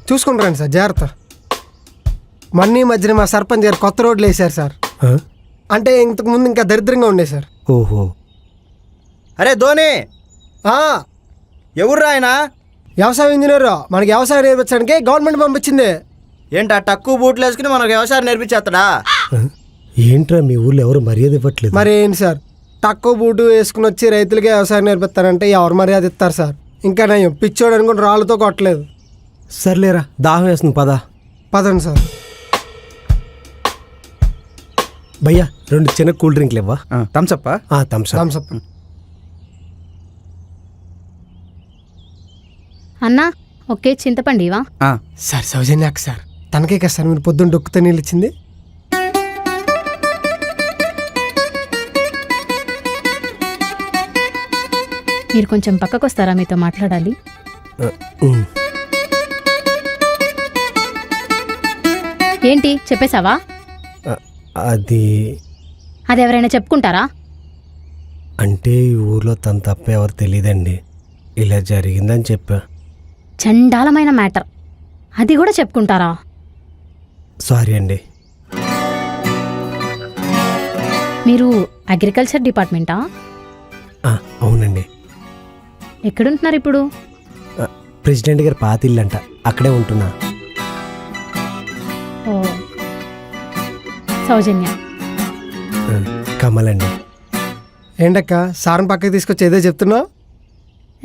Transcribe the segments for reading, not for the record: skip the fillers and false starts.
చూసుకుంటారండి sir, జాగ్రత్త. మొన్న ఈ మధ్యన మా సర్పంచ్ గారు కొత్త రోడ్లు వేశారు సార్. అంటే ఇంతకు ముందు ఇంకా దరిద్రంగా ఉండే సార్. ఓహో. అరే ధోని, ఎవర్రా ఆయన? వ్యవసాయ ఇంజనీర్. మనకి వ్యవసాయం నేర్పించడానికి గవర్నమెంట్ పంపించింది. ఏంటా తక్కువ బూట్లు వేసుకుని మనకు వ్యవసాయం నేర్పించేస్తాడా? ఏంట్రా మీ ఊర్లో ఎవరు మర్యాద ఇవ్వట్లేదు? మరి ఏంటి సార్, తక్కువ బూటు వేసుకుని వచ్చి రైతులకే వ్యవసాయం నేర్పిస్తారంటే ఎవరు మర్యాద ఇస్తారు సార్? ఇంకా నేను పిచ్చోడు అనుకుని రాళ్ళతో కొట్టలేదు. సర్లేరా, దాహం వేస్తుంది, పదండి సార్. భయ్యా 2 చిన్న కూల్ డ్రింక్లు ఇవ్వా? థమ్సప్. థమ్సప్. అన్నా ఓకే, చింతపండివా? సార్ సౌజన్యాక సార్, తనకే కదా సార్ మీరు పొద్దున్న డొక్కుతో నీళ్ళు ఇచ్చింది. మీరు కొంచెం పక్కకు వస్తారా, మీతో మాట్లాడాలి. ఏంటి చెప్పేశావా? అది ఎవరైనా చెప్పుకుంటారా? అంటే ఈ ఊర్లో తన తప్ప ఎవరు తెలియదండి, ఇలా జరిగిందని చెప్పా. చండాలమైన మ్యాటర్, అది కూడా చెప్పుకుంటారా? సారీ అండి. మీరు అగ్రికల్చర్ డిపార్ట్మెంటా? అవునండి. ఎక్కడుంటున్నారు ఇప్పుడు? ప్రెసిడెంట్ గారి పాత ఇల్లంట, అక్కడే ఉంటున్నా. ఓ, సౌజన్య. కమల్ అండి. ఏంటక్క సార్ని పక్కకి తీసుకొచ్చి ఏదో చెప్తున్నావు?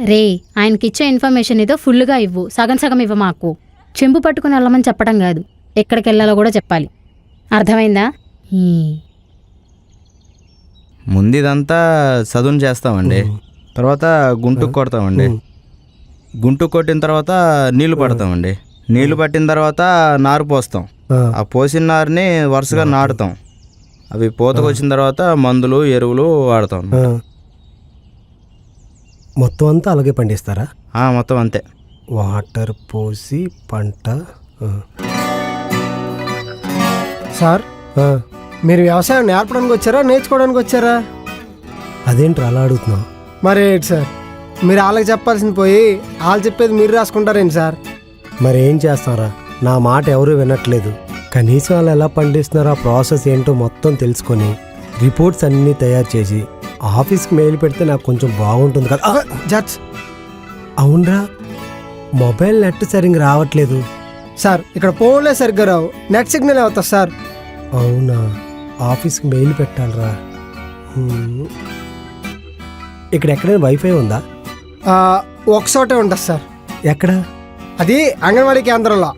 రే, ఆయనకిచ్చే ఇన్ఫర్మేషన్ ఏదో ఫుల్గా ఇవ్వు, సగం సగం ఇవ్వ. మాకు చెంబు పట్టుకుని వెళ్ళమని చెప్పడం కాదు, ఎక్కడికి వెళ్ళాలో కూడా చెప్పాలి. అర్థమైందా? ముందు ఇదంతా చదువును చేస్తామండి, తర్వాత గుంటుకు కొడతామండి, గుంటుకు కొట్టిన తర్వాత నీళ్లు పడతామండి, నీళ్లు పట్టిన తర్వాత నారు పోస్తాం, ఆ పోసిన నారుని వరుసగా నాటుతాం, అవి పూతకు వచ్చిన తర్వాత మందులు ఎరువులు వాడతాం. మొత్తం అంతా అలాగే పండిస్తారా? మొత్తం అంతే. వాటర్ పోసి పంట. సార్ మీరు వ్యవసాయం నేర్పడానికి వచ్చారా, నేర్చుకోవడానికి వచ్చారా? అదేంటి అలా అడుగుతున్నావు? మరి ఏంటి సార్, మీరు వాళ్ళకి చెప్పాల్సింది పోయి వాళ్ళు చెప్పేది మీరు రాసుకుంటారేంటి సార్? మరి ఏం చేస్తారా, నా మాట ఎవరు వినట్లేదు. కనీసం వాళ్ళు ఎలా పండిస్తున్నారో ఆ ప్రాసెస్ ఏంటో మొత్తం తెలుసుకొని రిపోర్ట్స్ అన్నీ తయారు చేసి ఆఫీస్కి మెయిల్ పెడితే నాకు కొంచెం బాగుంటుంది కదా. జడ్జ్. అవునరా, మొబైల్ నెట్ సరిగ్గా రావట్లేదు సార్. ఇక్కడ ఫోన్లే సరిగ్గా రావు, నెట్ సిగ్నల్ అవుతా సార్. అవునా, ఆఫీస్కి మెయిల్ పెట్టాలరా. ఇక్కడ ఎక్కడైనా వైఫై ఉందా? ఒకచోటే ఉంటుంది సార్. ఎక్కడ? అది అంగన్వాడీ కేంద్రంలో.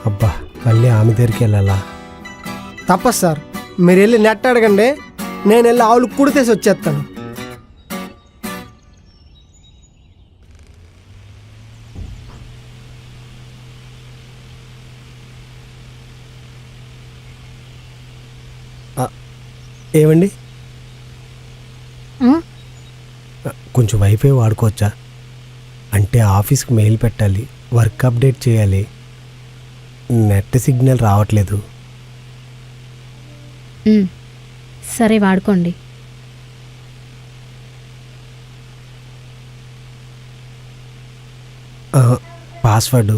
అబ్బా, మళ్ళీ ఆమె దగ్గరికి వెళ్ళాలా? తప్పదు సార్, మీరు వెళ్ళి నెట్ అడగండి, నేను వెళ్ళి ఆవులు కుడితేసి వచ్చేస్తాను. ఏమండి, కొంచెం వైఫై వాడుకోవచ్చా? అంటే ఆఫీస్కి మెయిల్ పెట్టాలి, వర్క్ అప్డేట్ చేయాలి, నెట్ సిగ్నల్ రావట్లేదు. సరే వాడుకోండి. పాస్వర్డ్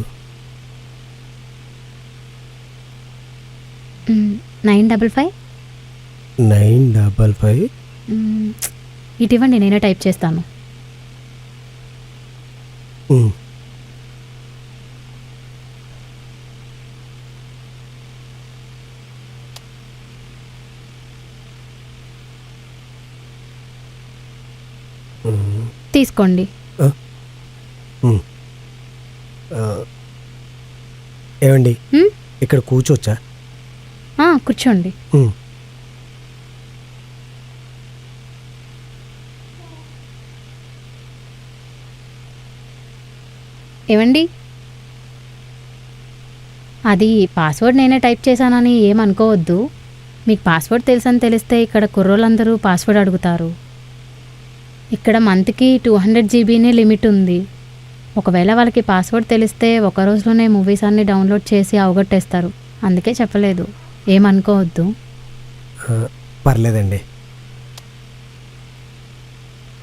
955 955. ఇటీవండి, నేనే టైప్ చేస్తాను. తీసుకోండి. ఏమండి, ఇక్కడ కూర్చోవచ్చా? కూర్చోండి. ఏమండి, అది పాస్వర్డ్ నేనే టైప్ చేశానని ఏమనుకోవద్దు. మీకు పాస్వర్డ్ తెలుసని తెలిస్తే ఇక్కడ కుర్రోళ్ళందరూ పాస్వర్డ్ అడుగుతారు. ఇక్కడ మంత్కి 200 జీబీనే లిమిట్ ఉంది. ఒకవేళ వాళ్ళకి పాస్వర్డ్ తెలిస్తే ఒక రోజులోనే మూవీస్ అన్నీ డౌన్లోడ్ చేసి అవగొట్టేస్తారు. అందుకే చెప్పలేదు, ఏమనుకోవద్దు. పర్లేదండి.